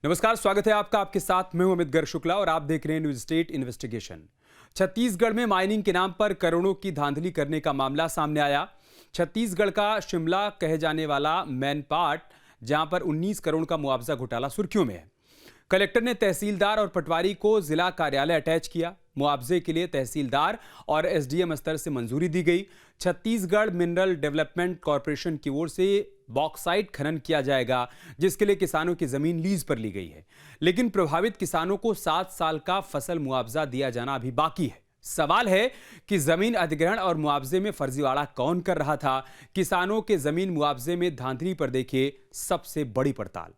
नमस्कार, स्वागत है आपका। आपके साथ मैं हूं अमित गर्ग शुक्ला और आप देख रहे हैं न्यूज स्टेट इन्वेस्टिगेशन। छत्तीसगढ़ में माइनिंग के नाम पर करोड़ों की धांधली करने का मामला सामने आया। छत्तीसगढ़ का शिमला कहे जाने वाला मैनपाट, जहां पर 19 करोड़ का मुआवजा घोटाला सुर्खियों में है। कलेक्टर ने तहसीलदार और पटवारी को जिला कार्यालय अटैच किया। मुआवजे के लिए तहसीलदार और एसडीएम स्तर से मंजूरी दी गई। छत्तीसगढ़ मिनरल डेवलपमेंट कॉरपोरेशन की ओर से बॉक्साइट खनन किया जाएगा, जिसके लिए किसानों की जमीन लीज पर ली गई है। लेकिन प्रभावित किसानों को 7 साल का फसल मुआवजा दिया जाना अभी बाकी है। सवाल है कि जमीन अधिग्रहण और मुआवजे में फर्जीवाड़ा कौन कर रहा था। किसानों के जमीन मुआवजे में धांधली पर देखिए सबसे बड़ी पड़ताल।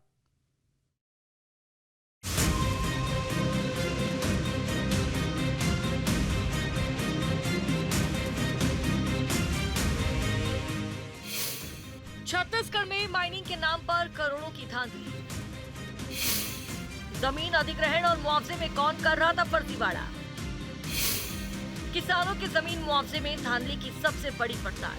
छत्तीसगढ़ में माइनिंग के नाम पर करोड़ों की धांधली। जमीन अधिग्रहण और मुआवजे में कौन कर रहा था फर्जीवाड़ा। किसानों की जमीन मुआवजे में धांधली की सबसे बड़ी पड़ताल।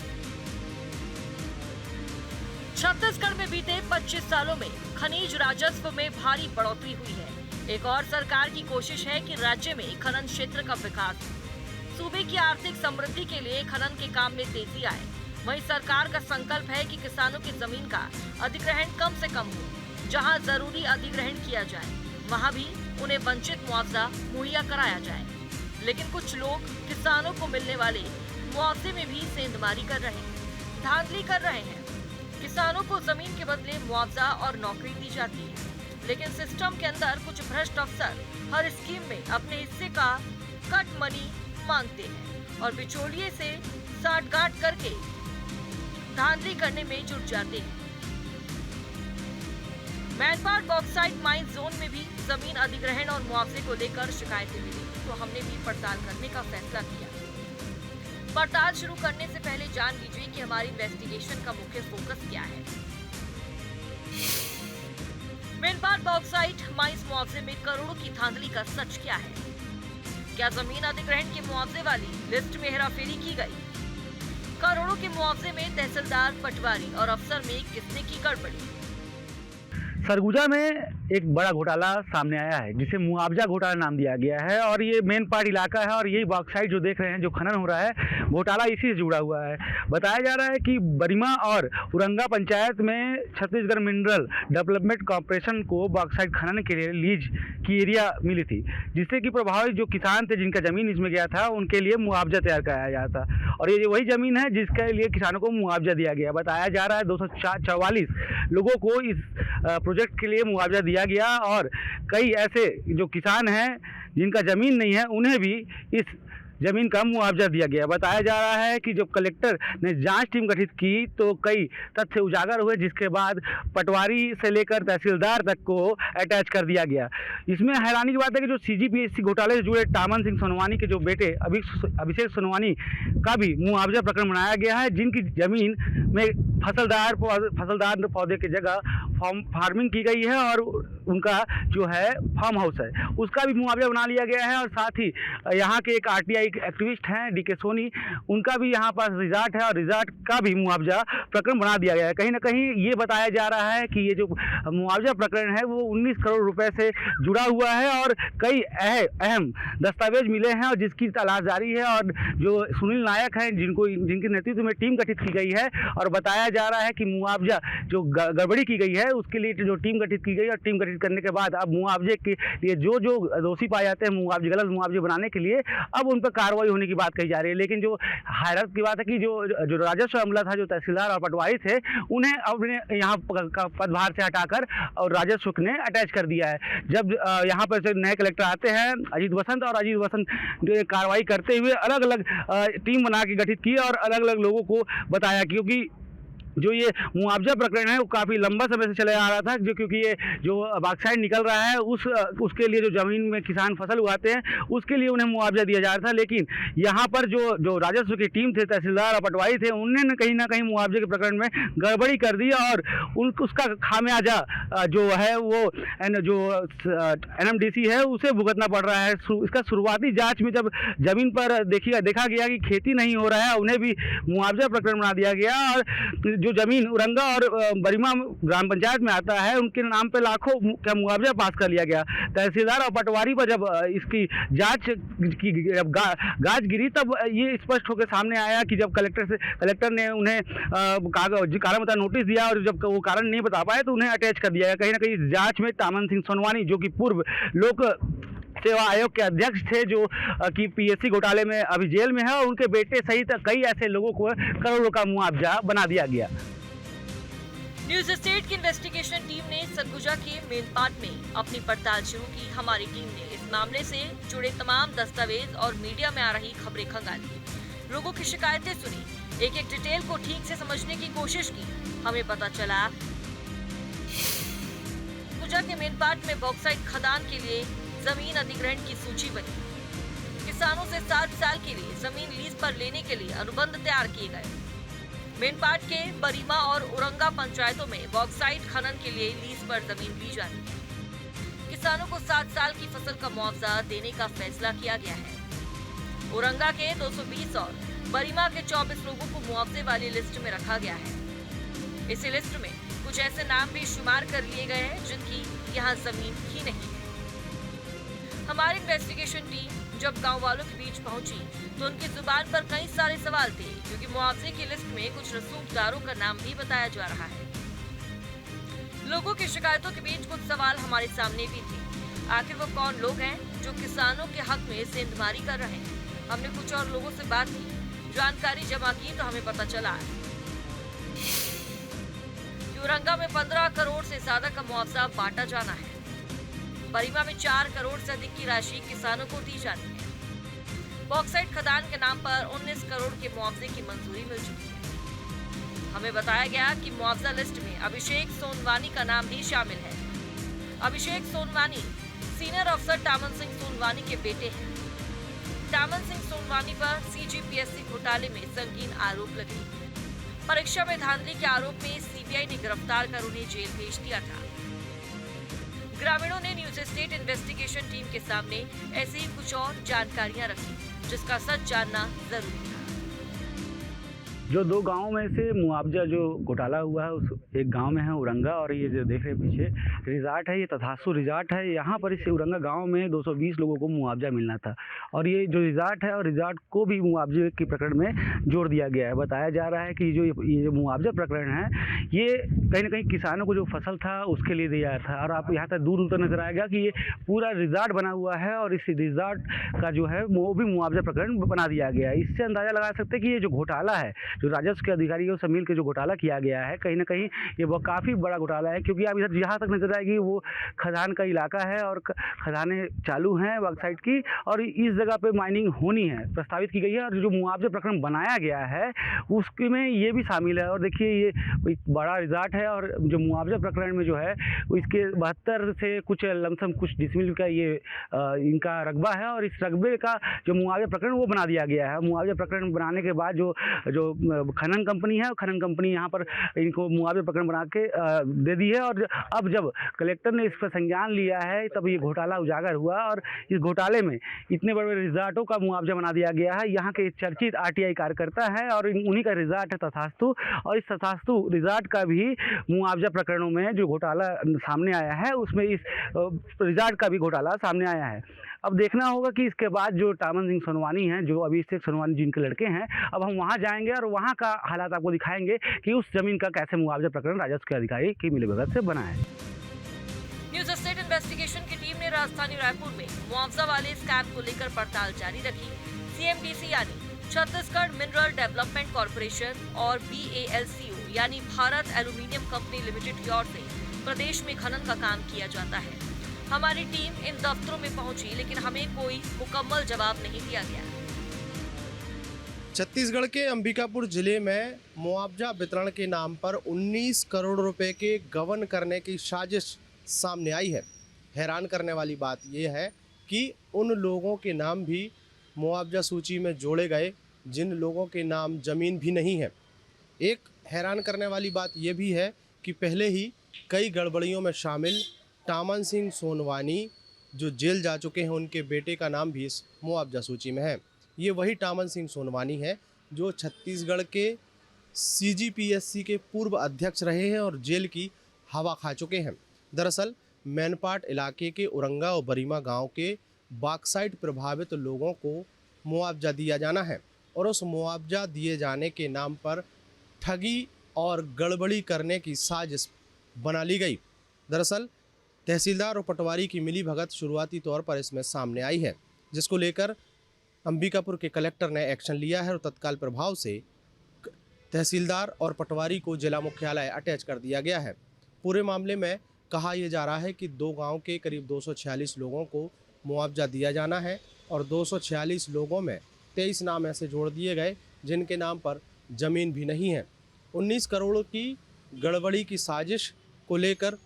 छत्तीसगढ़ में बीते 25 सालों में खनिज राजस्व में भारी बढ़ोतरी हुई है। एक और सरकार की कोशिश है कि राज्य में खनन क्षेत्र का विकास हो। सूबे की आर्थिक समृद्धि के लिए खनन के काम में तेजी आए। वहीं सरकार का संकल्प है कि किसानों की जमीन का अधिग्रहण कम से कम हो। जहां जरूरी अधिग्रहण किया जाए, वहां भी उन्हें वंचित मुआवजा मुहैया कराया जाए। लेकिन कुछ लोग किसानों को मिलने वाले मुआवजे में भी सेंधमारी कर रहे हैं, धांधली कर रहे हैं। किसानों को जमीन के बदले मुआवजा और नौकरी दी जाती है, लेकिन सिस्टम के अंदर कुछ भ्रष्ट अफसर हर स्कीम में अपने हिस्से का कट मनी मांगते हैं और बिचौलिए से साठगांठ करके धांधली करने में जुट जाते हैं। मैनपाट बॉक्साइट माइन जोन में भी जमीन अधिग्रहण और मुआवजे को लेकर शिकायतें मिली, तो हमने भी पड़ताल करने का फैसला किया। पड़ताल शुरू करने से पहले जान लीजिए कि हमारी इन्वेस्टिगेशन का मुख्य फोकस क्या है। मैनपाट बॉक्साइट माइंस मुआवजे में करोड़ों की धांधली का सच क्या है। क्या जमीन अधिग्रहण के मुआवजे वाली लिस्ट में हेराफेरी की गई। करोड़ों के मुआवजे में तहसीलदार, पटवारी और अफसर में किसने की गड़बड़ी। सरगुजा में एक बड़ा घोटाला सामने आया है, जिसे मुआवजा घोटाला नाम दिया गया है। और ये मैनपाट इलाका है और यही बॉक्साइट जो देख रहे हैं, जो खनन हो रहा है, घोटाला इसी से जुड़ा हुआ है। बताया जा रहा है कि बरिमा और उरंगा पंचायत में छत्तीसगढ़ मिनरल डेवलपमेंट कॉरपोरेशन को बॉक्साइट खनन के लिए लीज की एरिया मिली थी, जिससे कि प्रभावित जो किसान थे, जिनका जमीन इसमें गया था, उनके लिए मुआवजा तैयार कराया जाता। और ये वही जमीन है जिसके लिए किसानों को मुआवजा दिया गया। बताया जा रहा है 244 लोगों को इस प्रोजेक्ट के लिए मुआवजा दिया गया और कई ऐसे जो किसान हैं जिनका ज़मीन नहीं है, उन्हें भी इस ज़मीन का मुआवजा दिया गया। बताया जा रहा है कि जब कलेक्टर ने जांच टीम गठित की तो कई तथ्य उजागर हुए, जिसके बाद पटवारी से लेकर तहसीलदार तक को अटैच कर दिया गया। इसमें हैरानी की बात है कि जो सीजीपीएससी घोटाले से जुड़े टामन सिंह सोनवानी के जो बेटे अभिषेक सोनवानी का भी मुआवजा प्रकरण बनाया गया है, जिनकी ज़मीन में फसलदार पौधे की जगह फार्मिंग की गई है और उनका जो है फार्म हाउस है, उसका भी मुआवजा बना लिया गया है। और साथ ही यहाँ के एक आरटीआई एक्टिविस्ट हैं डीके सोनी, उनका भी यहाँ पास रिजॉर्ट है और रिजॉर्ट का भी मुआवजा प्रकरण बना दिया गया है। कहीं ना कहीं ये बताया जा रहा है कि ये जो मुआवजा प्रकरण है वो 19 करोड़ रुपए से जुड़ा हुआ है और कई अहम दस्तावेज मिले हैं और जिसकी तलाश जारी है। और जो सुनील नायक हैं, जिनके नेतृत्व में टीम गठित की गई है, और बताया जा रहा है कि मुआवजा जो गड़बड़ी की गई है उसके लिए जो टीम गठित की गई और टीम गठित करने के बाद अब मुआवजे के लिए जो दोषी पाए जाते हैं गलत मुआवजे बनाने के लिए, अब उन पर कार्रवाई होने की बात कही जा रही है। लेकिन जो हैरत की बात है कि जो राजस्व अमला था, जो तहसीलदार और पटवारी थे, उन्हें अपने यहाँ पदभार से हटाकर और राजस्व ने अटैच कर दिया है। जब यहाँ पर से नए कलेक्टर आते हैं अजीत वसंत जो कार्रवाई करते हुए अलग अलग टीम बना के गठित की और अलग अलग लोगों को बताया, क्योंकि जो ये मुआवजा प्रकरण है वो काफ़ी लंबा समय से चले आ रहा था, क्योंकि ये जो बॉक्साइट निकल रहा है उसके लिए जो ज़मीन में किसान फसल उगाते हैं उसके लिए उन्हें मुआवजा दिया जा रहा था। लेकिन यहाँ पर जो राजस्व की टीम थे, तहसीलदार और पटवारी थे, उन्होंने कहीं ना कहीं मुआवजे के प्रकरण में गड़बड़ी कर दी और उसका खामियाजा जो है वो जो NMDC है उसे भुगतना पड़ रहा है। इसका शुरुआती जाँच में जब ज़मीन पर देखा गया कि खेती नहीं हो रहा है, उन्हें भी मुआवजा प्रकरण बना दिया गया और जो ज़मीन उरंगा और बरीमा ग्राम पंचायत में आता है उनके नाम पे लाखों का मुआवजा पास कर लिया गया। तहसीलदार और पटवारी पर जब इसकी जांच की गाज गिरी तब ये स्पष्ट होकर सामने आया कि जब कलेक्टर ने उन्हें कारण बता नोटिस दिया और जब वो कारण नहीं बता पाए तो उन्हें अटैच कर दिया गया। कहीं ना कहीं इस जांच में तामन सिंह सोनवानी जो कि पूर्व लोक सेवा आयोग के अध्यक्ष थे, जो कि पीएससी घोटाले में अभी जेल में है, और उनके बेटे सहित कई ऐसे लोगों को करोड़ों का मुआवजा बना दिया गया। न्यूज स्टेट की इन्वेस्टिगेशन टीम ने सरगुजा के मेनपाट में अपनी पड़ताल शुरू की। हमारी टीम ने इस मामले से जुड़े तमाम दस्तावेज और मीडिया में आ रही खबरें खंगाली, लोगों की शिकायतें सुनी, एक एक डिटेल को ठीक से समझने की कोशिश की। हमें पता चला सरगुजा के मेनपाट में बॉक्साइट खदान के लिए जमीन अधिग्रहण की सूची बनी। किसानों से 7 साल के लिए जमीन लीज पर लेने के लिए अनुबंध तैयार किए गए। मेनपाट के बरीमा और उरंगा पंचायतों में बॉक्साइट खनन के लिए लीज पर जमीन ली जा रही है। किसानों को 7 साल की फसल का मुआवजा देने का फैसला किया गया है। उरंगा के 220 और बरीमा के 24 लोगों को मुआवजे वाली लिस्ट में रखा गया है। इसी लिस्ट में कुछ ऐसे नाम भी शुमार कर लिए गए हैं जिनकी यहाँ जमीन ही नहीं है। हमारी इन्वेस्टिगेशन टीम जब गांव वालों के बीच पहुंची तो उनकी जुबान पर कई सारे सवाल थे, क्योंकि मुआवजे की लिस्ट में कुछ रसूखदारों का नाम भी बताया जा रहा है। लोगों की शिकायतों के बीच कुछ सवाल हमारे सामने भी थे। आखिर वो कौन लोग हैं जो किसानों के हक में सेंधमारी कर रहे हैं? हमने कुछ और लोगों से बात की, जानकारी जमा की तो हमें पता चला कि उरंगा में 15 करोड़ से ज्यादा का मुआवजा बांटा जाना है। बरीमा में 4 करोड़ से अधिक की राशि किसानों को दी जानी है। बॉक्साइट खदान के नाम पर 19 करोड़ के मुआवजे की मंजूरी मिल चुकी है। हमें बताया गया कि मुआवजा लिस्ट में अभिषेक सोनवानी का नाम भी शामिल है। अभिषेक सोनवानी सीनियर अफसर तामन सिंह सोनवानी के बेटे हैं। तामन सिंह सोनवानी पर CGPSC घोटाले में संगीन आरोप लगे। परीक्षा में धांधली के आरोप में CBI ने गिरफ्तार कर उन्हें जेल भेज दिया था। ग्रामीणों ने न्यूज स्टेट इन्वेस्टिगेशन टीम के सामने ऐसी ही कुछ और जानकारियां रखी, जिसका सच जानना जरूरी था। जो 2 गांवों में से मुआवजा जो घोटाला हुआ है उस एक गांव में है उरंगा, और ये जो देख रहे हैं पीछे रिजॉर्ट है, ये तथासु रिजॉर्ट है। यहाँ पर इस उरंगा गांव में 220 लोगों को मुआवजा मिलना था, और ये जो रिजॉर्ट है और रिजॉर्ट को भी मुआवजे के प्रकरण में जोड़ दिया गया है। बताया जा रहा है कि ये जो मुआवजा प्रकरण है ये कहीं ना कहीं किसानों को जो फसल था उसके लिए दिया था। और आप यहाँ तक दूर दूर तक नजर आएगा कि ये पूरा रिजॉर्ट बना हुआ है, और इस रिजॉर्ट का जो है वो भी मुआवजा प्रकरण बना दिया गया है। इससे अंदाजा लगा सकते हैं कि ये जो घोटाला है, जो राजस्व के अधिकारियों से मिल के जो घोटाला किया गया है, कहीं ना कहीं ये वो काफ़ी बड़ा घोटाला है। क्योंकि आप इधर जहाँ तक नजर आएगी वो खदान का इलाका है और खदानें चालू हैं बॉक्साइट की, और इस जगह पे माइनिंग होनी है, प्रस्तावित की गई है। और जो मुआवजा प्रकरण बनाया गया है उसमें ये भी शामिल है। और देखिए ये बड़ा रिजॉर्ट है, और जो मुआवजा प्रकरण में जो है इसके 72 से कुछ लमसम कुछ डिसमिल का ये इनका रकबा है, और इस रकबे का जो मुआवजा प्रकरण वो बना दिया गया है। मुआवजा प्रकरण बनाने के बाद जो खनन कंपनी है, खनन कंपनी यहाँ पर इनको मुआवजा प्रकरण बना के दे दी है। और अब जब कलेक्टर ने इस पर संज्ञान लिया है तब ये घोटाला उजागर हुआ, और इस घोटाले में इतने बड़े रिजॉर्टों का मुआवजा बना दिया गया है। यहाँ के चर्चित RTI कार्यकर्ता है और उन्हीं का रिजॉर्ट है तथास्तु, और इस तथास्तु रिजॉर्ट का भी मुआवजा प्रकरणों में जो घोटाला सामने आया है उसमें इस रिजॉर्ट का भी घोटाला सामने आया है। अब देखना होगा कि इसके बाद जो तामन सिंह सोनवानी हैं, जो अभिषेक सोनवानी जिनके लड़के हैं, अब हम वहां जाएंगे और वहां का हालात आपको दिखाएंगे कि उस जमीन का कैसे मुआवजा प्रकरण राजस्व के अधिकारी की मिलीभगत से बना है। न्यूज स्टेट इन्वेस्टिगेशन की टीम ने राजधानी रायपुर में मुआवजा वाले स्कैम को लेकर पड़ताल जारी रखी। CMDC यानी छत्तीसगढ़ मिनरल डेवलपमेंट कॉर्पोरेशन और BALCO यानी भारत एल्यूमिनियम कंपनी लिमिटेड की ओर से प्रदेश में खनन का काम किया जाता है। हमारी टीम इन दफ्तरों में पहुंची, लेकिन हमें कोई मुकम्मल जवाब नहीं दिया गया। छत्तीसगढ़ के अंबिकापुर जिले में मुआवजा वितरण के नाम पर 19 करोड़ रुपए के गबन करने की साजिश सामने आई है। हैरान करने वाली बात यह है कि उन लोगों के नाम भी मुआवजा सूची में जोड़े गए जिन लोगों के नाम ज़मीन भी नहीं है। एक हैरान करने वाली बात यह भी है कि पहले ही कई गड़बड़ियों में शामिल तामन सिंह सोनवानी जो जेल जा चुके हैं, उनके बेटे का नाम भी इस मुआवजा सूची में है। ये वही तामन सिंह सोनवानी है जो छत्तीसगढ़ के सीजीपीएससी के पूर्व अध्यक्ष रहे हैं और जेल की हवा खा चुके हैं। दरअसल मैनपाट इलाके के उरंगा और बरीमा गांव के बॉक्साइट प्रभावित लोगों को मुआवजा दिया जाना है और उस मुआवजा दिए जाने के नाम पर ठगी और गड़बड़ी करने की साजिश बना ली गई। दरअसल तहसीलदार और पटवारी की मिलीभगत शुरुआती तौर पर इसमें सामने आई है, जिसको लेकर अंबिकापुर के कलेक्टर ने एक्शन लिया है और तत्काल प्रभाव से तहसीलदार और पटवारी को जिला मुख्यालय अटैच कर दिया गया है। पूरे मामले में कहा यह जा रहा है कि दो गांव के करीब 246 लोगों को मुआवजा दिया जाना है और 246 लोगों में 23 नाम ऐसे जोड़ दिए गए जिनके नाम पर ज़मीन भी नहीं है। 19 करोड़ की गड़बड़ी की साजिश को लेकर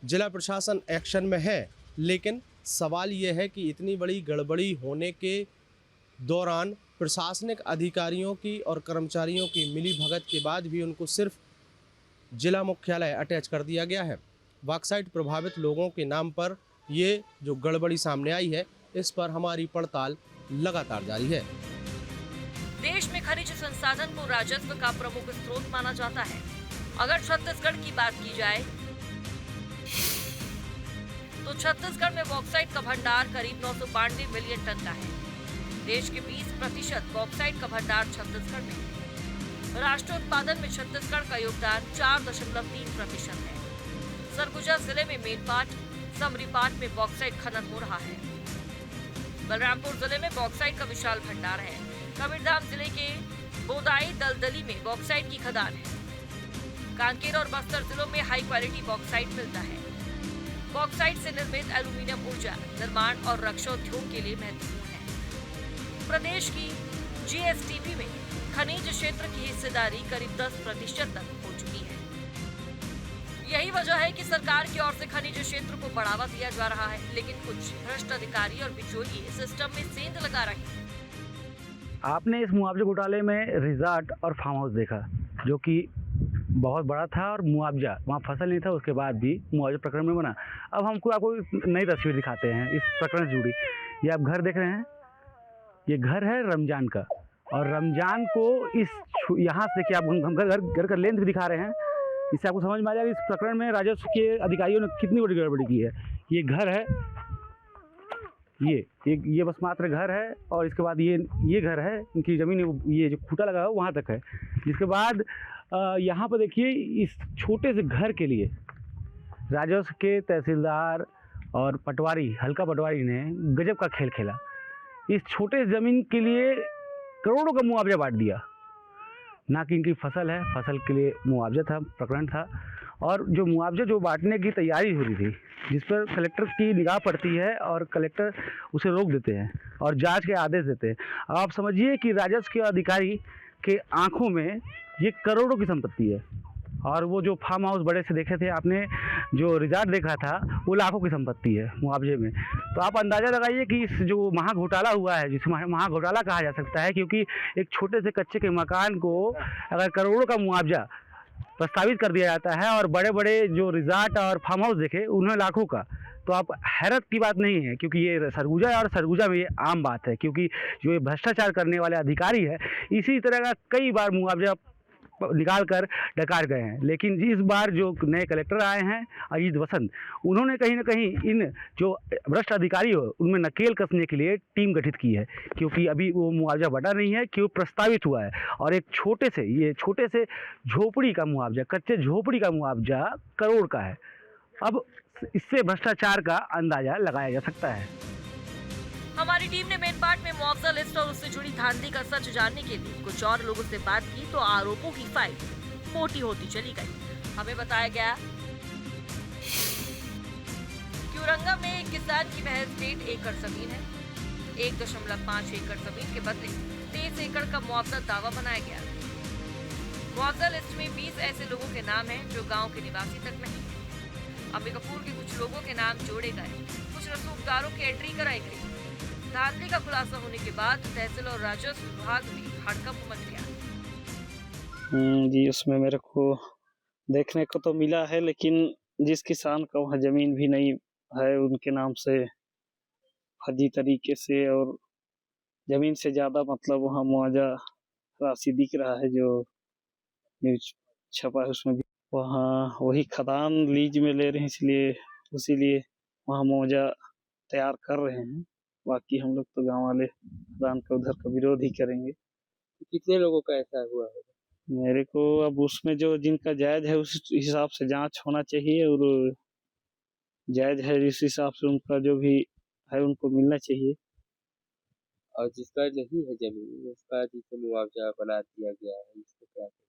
जिला प्रशासन एक्शन में है, लेकिन सवाल ये है कि इतनी बड़ी गड़बड़ी होने के दौरान प्रशासनिक अधिकारियों की और कर्मचारियों की मिलीभगत के बाद भी उनको सिर्फ जिला मुख्यालय अटैच कर दिया गया है। बॉक्साइट प्रभावित लोगों के नाम पर ये जो गड़बड़ी सामने आई है, इस पर हमारी पड़ताल लगातार जारी है। देश में खनिज संसाधन को राजस्व का प्रमुख स्रोत माना जाता है। अगर छत्तीसगढ़ की बात की जाए तो छत्तीसगढ़ में बॉक्साइट का भंडार करीब 992 मिलियन टन का है। देश के 20% बॉक्साइट का भंडार छत्तीसगढ़ में है। राष्ट्रीय उत्पादन में छत्तीसगढ़ का योगदान 4.3% है। सरगुजा जिले में मेनपाट, समरीपाट में बॉक्साइट खनन हो रहा है। बलरामपुर जिले में बॉक्साइट का विशाल भंडार है। कबीरधाम जिले के बोदाई दलदली में बॉक्साइट की खदान है। कांकेर और बस्तर जिलों में हाई क्वालिटी बॉक्साइट मिलता है। बॉक्साइट से निर्मित एल्यूमीनियम ऊर्जा, निर्माण और रक्षा उद्योग के लिए महत्वपूर्ण है। प्रदेश की जीएसटीपी में खनिज क्षेत्र की हिस्सेदारी करीब 10% तक हो चुकी है। यही वजह है कि सरकार की ओर से खनिज क्षेत्र को बढ़ावा दिया जा रहा है, लेकिन कुछ भ्रष्ट अधिकारी और बिचौलिए सिस्टम में सेंध लगा रहे हैं। आपने इस मुआवजे घोटाले में रिजॉर्ट और फार्म हाउस देखा, जो कि बहुत बड़ा था और मुआवजा वहाँ फसल नहीं था, उसके बाद भी मुआवजा प्रकरण में बना। अब हमको आपको नई तस्वीर दिखाते हैं इस प्रकरण से जुड़ी। ये आप घर देख रहे हैं, ये घर है रमजान का, और रमजान को इस यहाँ से देखिए, आप हम घर का लेंथ भी दिखा रहे हैं, इससे आपको समझ में आ जाएगा इस प्रकरण में राजस्व के अधिकारियों ने कितनी बड़ी गड़बड़ी की है। ये घर है, ये बस मात्र घर है, और इसके बाद ये घर है, इनकी ज़मीन ये जो खूंटा लगा है वहाँ तक है। जिसके बाद यहाँ पर देखिए, इस छोटे से घर के लिए राजस्व के तहसीलदार और पटवारी, हल्का पटवारी ने गजब का खेल खेला। इस छोटे ज़मीन के लिए करोड़ों का मुआवजा बांट दिया। ना कि इनकी फसल है, फसल के लिए मुआवजा था, प्रकरण था, और जो मुआवजा जो बांटने की तैयारी हो रही थी, जिस पर कलेक्टर की निगाह पड़ती है और कलेक्टर उसे रोक देते हैं और जांच के आदेश देते हैं। अब आप समझिए कि राजस्व के अधिकारी के आंखों में ये करोड़ों की संपत्ति है, और वो जो फार्म हाउस बड़े से देखे थे आपने, जो रिजॉर्ट देखा था, वो लाखों की संपत्ति है मुआवजे में। तो आप अंदाज़ा लगाइए कि इस जो महा घोटाला हुआ है, जिसे महा घोटाला कहा जा सकता है, क्योंकि एक छोटे से कच्चे के मकान को अगर करोड़ों का मुआवजा प्रस्तावित कर दिया जाता है, और बड़े बड़े जो रिजॉर्ट और फार्म हाउस देखे उन्हें लाखों का, तो आप हैरत की बात नहीं है, क्योंकि ये सरगुजा है और सरगुजा में ये आम बात है, क्योंकि जो ये भ्रष्टाचार करने वाले अधिकारी है, इसी तरह का कई बार मुआवजा निकाल कर डकार गए हैं। लेकिन इस बार जो नए कलेक्टर आए हैं, अजीत वसंत, उन्होंने कहीं ना कहीं इन जो भ्रष्ट अधिकारी हो उनमें नकेल कसने के लिए टीम गठित की है, क्योंकि अभी वो मुआवजा बढ़ा नहीं है, क्यों प्रस्तावित हुआ है, और एक छोटे से झोपड़ी का मुआवजा, कच्चे झोपड़ी का मुआवजा करोड़ का है। अब इससे भ्रष्टाचार का अंदाजा लगाया जा सकता है। हमारी टीम ने मेनपाट में मुआवजा लिस्ट और उससे जुड़ी धांधली का सच जानने के लिए कुछ और लोगों से बात की, तो आरोपों की फाइल मोटी होती चली गई। हमें बताया गया कि औरंगा में एक किसान की महज 1.5 एकड़ जमीन है। 1.5 एकड़ जमीन के बदले 23 एकड़ का मुआवजा दावा बनाया गया। मुआवजा लिस्ट में 20 ऐसे लोगों के नाम हैं जो गाँव के निवासी तक नहीं है। अंबिकापुर के कुछ लोगों के नाम जोड़े गए, कुछ रसूखदारों की एंट्री कराई गई। धांधली का खुलासा होने के बाद तहसील और राजस्व विभाग में हड़कंप मच गया। जी, उसमें मेरे को देखने को तो मिला है, लेकिन जिस किसान का वहाँ जमीन भी नहीं है, उनके नाम से फर्जी तरीके से और जमीन से ज्यादा मतलब वहाँ मुआवजा राशि दिख रहा है, जो न्यूज छपा है उसमें भी। वहाँ वही खदान लीज में ले रहे हैं, इसलिए उसीलिए वहाँ मुआवजा तैयार कर रहे हैं। बाकी हम लोग तो गांव वाले खदान का उधर का विरोध ही करेंगे। कितने लोगों का ऐसा हुआ होगा? मेरे को अब उसमें जो जिनका जायज है उस हिसाब से जांच होना चाहिए, और जायज है इस हिसाब से उनका जो भी है उनको मिलना चाहिए। और जिसका नहीं है जमीन उसका जिसे मुआवजा बना दिया गया है, इसको क्या करें?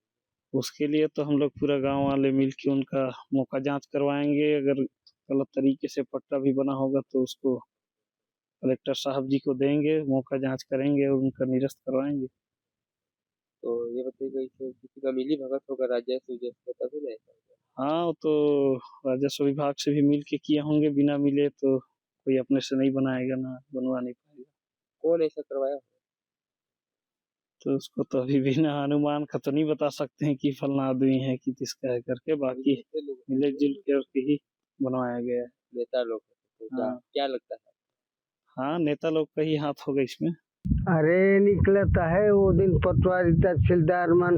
उसके लिए तो हम लोग पूरा गांव वाले मिलके उनका मौका जांच करवाएंगे। अगर गलत तरीके से पट्टा भी बना होगा तो उसको कलेक्टर साहब जी को देंगे, मौका जांच करेंगे और उनका निरस्त करवाएंगे। तो ये बताइए इसमें किसी का मिली भगत होगा राजस्व उजस्व का तभी नहीं होगा? हाँ, तो राजस्व विभाग से भी मिल के किए होंगे, बिना मिले तो कोई अपने से नहीं बनाएगा, ना बनवा नहीं पाएगा। कौन ऐसा करवाया? तो उसको तो अभी बिना अनुमान का तो नहीं बता सकते हैं कि फलना आदमी है कि किसका है करके। बाकी कितने लोग मिले जुल के ही बनवाया गया है। नेता लोग हैं, तो हाँ। क्या लगता है? हाँ, नेता लोग का ही हाथ होगा इसमें। अरे निकलता है वो दिन पटवारी तहसीलदार मन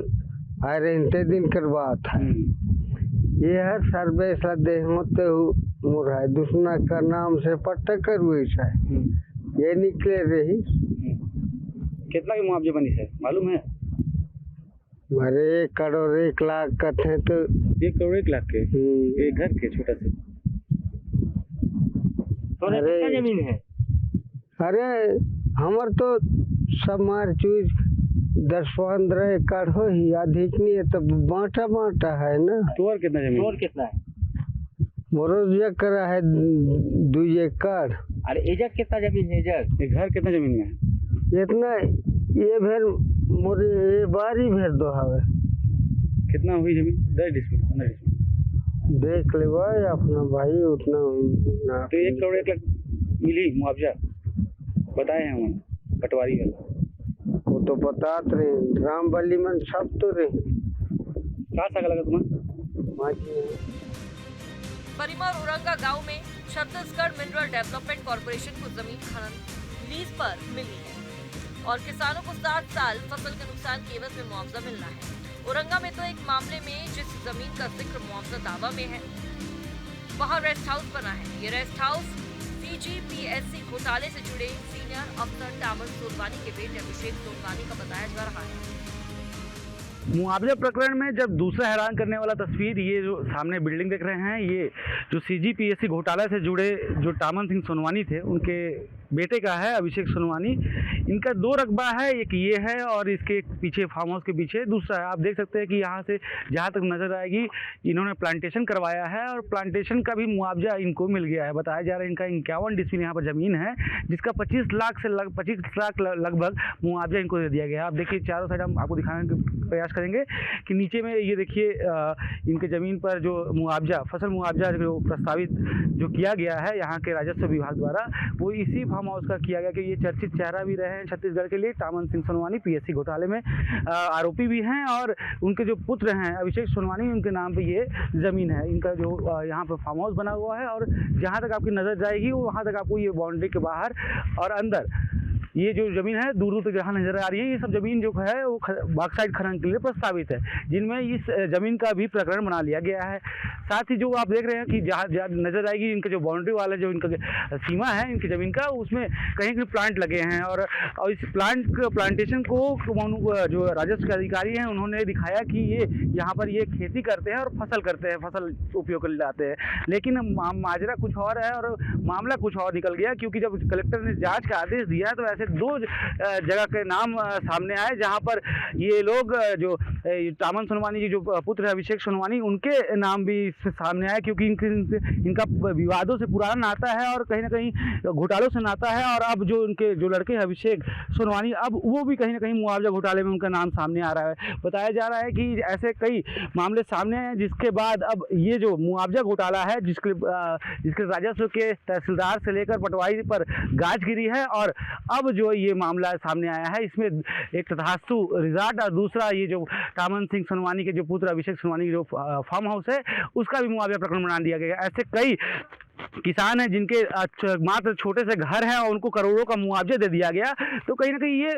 आ रहते दिन कर बात है। ये है सर्वे देह मत मुरा है दुश्मना का नाम से पट्टा करुए है ये निकले रही। कितना की मुआवजे बनी है मालूम है? अरे 1 करोड़ 1 लाख कहते हैं तो 1 करोड़ 1 लाख के एक घर के छोटा से। तो अरे कितना जमीन है? अरे हमार तो सब मार चूज 10-15 एकड़ हो ही अधिक नहीं है तो बांटा बांटा है ना। तोर कितना जमीन? तोर कितना है? मोरोजिया करा है 2 एकड़। अरे एजक कितना जमीन है? एजक एक घर कितना जमीन में है? इतना ये भेर मोरे ये बारी भेर दो हवे। कितना हुई जमीन? 10 डिसमिल 15 डिसमिल देख ले भाई अपना भाई उतना ना। तो 1 करोड़ 1 लाख मिली मुआवजा बताए हैं हम पटवारी वाला। वो तो बतात रहे रामबली में सब तो रहे। कहाँ सा लगा तुम्हें? माजी परिमर औरंगा गांव में छत्तीसगढ़ मिनरल डेवलपमेंट कॉर्पोरेशन को जमीन खनन लीज पर मिली है और किसानों को 7 साल फसल के नुकसान के एवज में मुआवजा मिलना है। औरंगा में तो एक मामले में जिस जमीन का जिक्र मुआवजा दावा में है वहाँ रेस्ट हाउस बना है। ये रेस्ट हाउस CGPSC घोटाले से जुड़े सीनियर अफसर टामन सोनवानी के बेटे अभिषेक सोनवानी का बताया जा रहा है। मुआवजा प्रकरण में जब दूसरा हैरान करने वाला तस्वीर ये जो सामने बिल्डिंग देख रहे हैं, ये जो CGPSC घोटाला से जुड़े जो टामन सिंह सोनवानी थे उनके बेटे का है अभिषेक सोनवानी। इनका 2 रकबा है, एक ये है और इसके पीछे फार्म हाउस के पीछे दूसरा है। आप देख सकते हैं कि यहाँ से जहाँ तक नजर आएगी इन्होंने प्लांटेशन करवाया है और प्लांटेशन का भी मुआवजा इनको मिल गया है। बताया जा रहा है इनका 51 डिसमिल यहाँ पर ज़मीन है जिसका 25 लाख लगभग मुआवजा इनको दे दिया गया है। आप देखिए चारों साइड हम आपको दिखाने का प्रयास करेंगे कि नीचे में ये देखिए इनके ज़मीन पर जो मुआवजा फसल मुआवजा जो प्रस्तावित जो किया गया है यहाँ के राजस्व विभाग द्वारा वो इसी फार्म हाउस का किया गया कि ये चर्चित चेहरा भी रहे हैं छत्तीसगढ़ के लिए। टामन सिंह सोनवानी PSC घोटाले में आरोपी भी हैं और उनके जो पुत्र हैं अभिषेक सोनवानी उनके नाम पे ये ज़मीन है। इनका जो यहाँ पर फार्म हाउस बना हुआ है और जहाँ तक आपकी नज़र जाएगी वहाँ तक आपको ये बाउंड्री के बाहर और अंदर ये जो ज़मीन है दूर दूर तक जहाँ नजर आ रही है ये सब ज़मीन जो है वो बॉक्साइट खनन के लिए प्रस्तावित है जिनमें इस ज़मीन का भी प्रकरण बना लिया गया है। साथ ही जो आप देख रहे हैं कि जहाँ नजर आएगी इनके जो बाउंड्री वाला जो इनका सीमा है इनकी ज़मीन का उसमें कहीं कहीं प्लांट लगे हैं और इस प्लांटेशन को जो राजस्व के अधिकारी हैं उन्होंने दिखाया कि ये यहाँ पर ये खेती करते हैं और फसल करते हैं, फसल उपयोग कर लाते हैं। लेकिन माजरा कुछ और है और मामला कुछ और निकल गया क्योंकि जब कलेक्टर ने जाँच का आदेश दिया तो ऐसे 2 जगह के नाम सामने आए जहां पर ये लोग जो टामन सोनवानी जी जो पुत्र है अभिषेक सोनवानी उनके नाम भी सामने आए क्योंकि इनका विवादों से पुराना नाता है और कहीं ना कहीं घोटालों से नाता है। और अब जो उनके जो लड़के हैं अभिषेक सोनवानी अब वो भी कहीं ना कहीं मुआवजा घोटाले में उनका नाम सामने आ रहा है। बताया जा रहा है कि ऐसे कई मामले सामने आए जिसके बाद अब ये जो मुआवजा घोटाला है जिसके राजस्व के तहसीलदार से लेकर पटवारी पर गाज गिरी है और अब जो ये मामला सामने आया है इसमें एक तथास्तु रिजॉर्ट और दूसरा ये जो टामन सिंह सोनवानी के जो पुत्र अभिषेक सोनवानी जो फार्म हाउस है उसका भी मुआवजा प्रकरण बना दिया गया। ऐसे कई किसान हैं जिनके मात्र छोटे से घर हैं और उनको करोड़ों का मुआवजा दे दिया गया। तो कहीं ना कहीं ये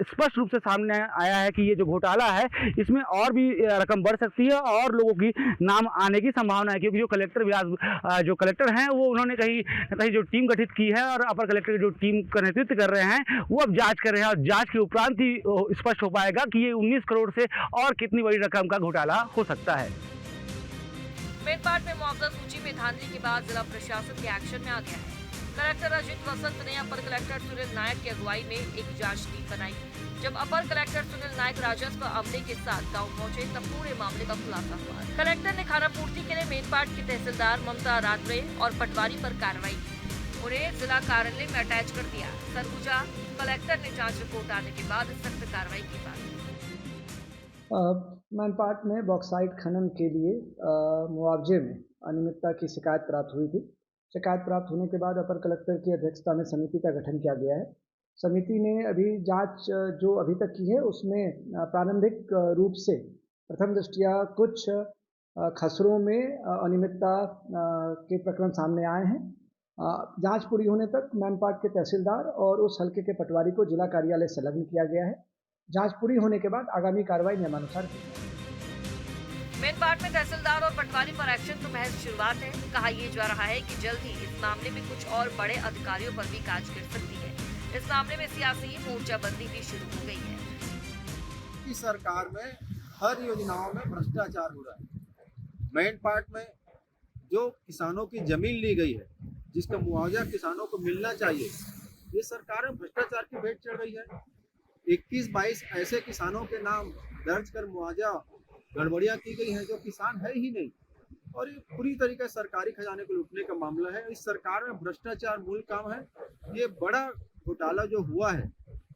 स्पष्ट रूप से सामने आया है कि ये जो घोटाला है इसमें और भी रकम बढ़ सकती है और लोगों की नाम आने की संभावना है, क्योंकि जो कलेक्टर हैं वो उन्होंने कहीं जो टीम गठित की है और अपर कलेक्टर जो टीम का नेतृत्व कर रहे हैं वो अब जांच कर रहे हैं और जांच के उपरांत ही स्पष्ट हो पाएगा कि ये 19 करोड़ से और कितनी बड़ी रकम का घोटाला हो सकता है। मेनपाट में मुआवजा सूची में धांधली के बाद जिला प्रशासन के एक्शन में आ गया है। कलेक्टर अजित वसंत ने अपर कलेक्टर सुनील नायक की अगुवाई में एक जांच टीम बनाई। जब अपर कलेक्टर सुनील नायक राजस्व अमले के साथ गांव पहुंचे तब पूरे मामले का खुलासा हुआ। कलेक्टर ने खाना पूर्ति के लिए मेनपाट की तहसीलदार ममता रात्रे और पटवारी पर कार्रवाई की, उन्हें जिला कार्यालय में अटैच कर दिया। सरगुजा कलेक्टर ने जाँच रिपोर्ट आने के बाद सख्त कार्रवाई की बात। मैनपाट में बॉक्साइट खनन के लिए मुआवजे में अनियमितता की शिकायत प्राप्त हुई थी। शिकायत प्राप्त होने के बाद अपर कलेक्टर की अध्यक्षता में समिति का गठन किया गया है। समिति ने अभी जांच जो अभी तक की है उसमें प्रारंभिक रूप से प्रथम दृष्टया कुछ खसरों में अनियमितता के प्रकरण सामने आए हैं। जांच पूरी होने तक मैनपाट के तहसीलदार और उस हल्के के पटवारी को जिला कार्यालय संलग्न किया गया है। जांच पूरी होने के बाद आगामी कार्रवाई नियमानुसार की जाएगी। मेनपाट में तहसीलदार और पटवारी पर एक्शन तो महज शुरुआत है। कहा यह जा रहा है कि जल्द ही इस मामले में कुछ और बड़े अधिकारियों पर भी काज गिर सकती है। इस मामले में सियासी मोर्चाबंदी भी शुरू हो गई है। इस सरकार में हर योजनाओं में भ्रष्टाचार हो रहा है। मेनपाट में जो किसानों की जमीन ली गई है, जिसका मुआवजा किसानों को मिलना चाहिए, ये सरकार में भ्रष्टाचार की भेंट चढ़ रही है। 21-22 ऐसे किसानों के नाम दर्ज कर मुआवजा गड़बड़ियाँ की गई हैं जो किसान है ही नहीं, और ये पूरी तरीके से सरकारी खजाने को लूटने का मामला है। इस सरकार में भ्रष्टाचार मूल काम है। ये बड़ा घोटाला जो हुआ है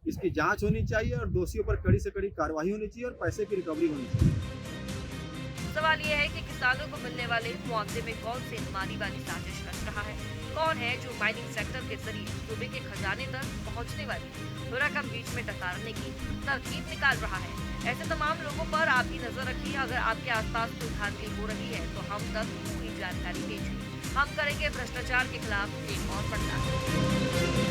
इसकी जांच होनी चाहिए और दोषियों पर कड़ी से कड़ी कार्रवाई होनी चाहिए और पैसे की रिकवरी होनी चाहिए। सवाल ये है कि किसानों को मिलने वाले मुआवजे में कौन सी माली वाली साजिश रच रहा है, कौन है जो माइनिंग सेक्टर के जरिए सूबे के खजाने तक पहुंचने वाली रकम बीच में टकारने की तरकीब निकाल रहा है। ऐसे तमाम लोगों पर आप भी नजर रखिए। अगर आपके आसपास कोई धांधली हो रही है तो हम तक पूरी जानकारी भेजिए। हम करेंगे भ्रष्टाचार के खिलाफ एक और पड़ताल।